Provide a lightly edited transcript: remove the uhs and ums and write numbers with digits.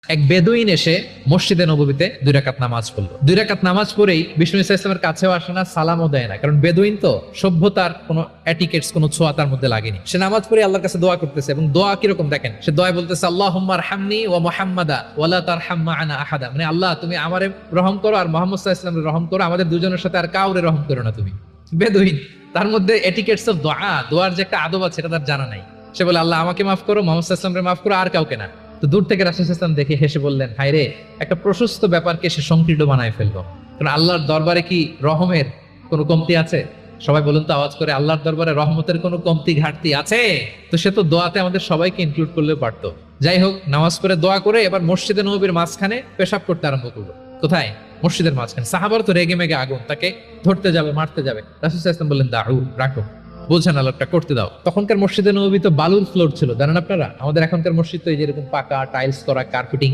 এক বেদুইন এসে মসজিদে নববীতে 2 রাকাত নামাজ পড়লো। 2 রাকাত নামাজ পড়েই বিষ্ণু ইসা ইসলামের কাছেও আসে না, সালামও দেয় না, কারণ বেদুইন তো সভ্যতার কোনো এটিকেটস, কোনো ছোঁয়া তার মধ্যে লাগেনি। সে নামাজ পড়ে আল্লাহর কাছে দোয়া করতেছে, এবং দোয়া কিরকম দেখেন, সে দোয়া বলতেছে আল্লাহুম্মা আরহামনি ওয়া মুহাম্মাদা ওয়ালা তারহাম মা'আনা আহাদা, মানে আল্লাহ তুমি আমারে রহম করো আর মুহাম্মদ সাল্লাল্লাহু আলাইহি ওয়াসাল্লামের রহম করো, আমাদের দুজনের সাথে আর কাউরে রহম করো না তুমি। বেদুইন, তার মধ্যে এটিকেটস অফ দোয়া, দোয়ার যে একটা আদব আছে এটা তার জানা নাই। সে বলে আল্লাহ আমাকে মাফ করো, মুহাম্মদ সাল্লাল্লাহু আলাইহি ওয়াসাল্লামকে মাফ করো, আর কাউকে না। তো দূর থেকে রাসূল সাল্লাল্লাহু আলাইহি ওয়াসাল্লাম দেখে হেসে বললেন, হায় রে, একটা প্রশস্ত ব্যাপারকে সে সংকীর্ণ বানায় ফেললো। কারণ আল্লাহর দরবারে কি রহমের কোনো কমতি আছে? সবাই বলুন তো আওয়াজ করে, আল্লাহর দরবারে রহমতের কোনো কমতি ঘাটতি আছে? তো সে তো দোয়াতে আমাদের সবাইকে ইনক্লুড করলেও পারতো। যাই হোক, নামাজ পড়ে দোয়া করে এবার মসজিদে নববীর মাঝখানে পেশাব করতে আরম্ভ করলো। কোথায়? মসজিদের মাঝখানে। সাহাবার তো রেগে মেগে আগুন, তাকে ধরতে যাবে, মারতে যাবে। রাসূল সাল্লাল্লাহু আলাইহি ওয়াসাল্লাম বললেন, দাউ, রাখো, বলছেন আলোকটা করতে দাও। তখনকার মসজিদে নববী তো বালুর ফ্লোর ছিল, জানেন আপনারা? আমাদের এখনকার মসজিদ তো এই যেরকম পাকা টাইলস করা, কার্পেটিং